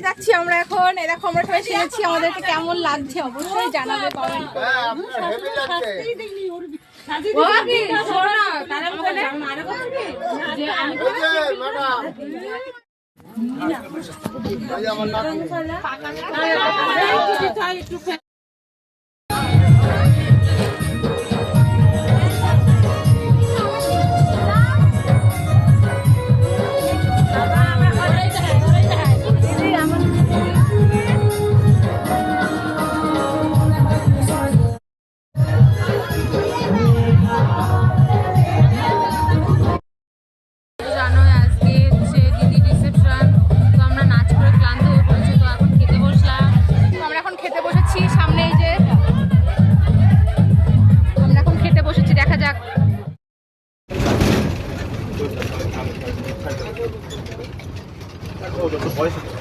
যাচ্ছি আমরা এখন। দেখো আমরা সবাই শুনেছি, আমাদেরকে কেমন লাগছে অবশ্যই জানাবে। voice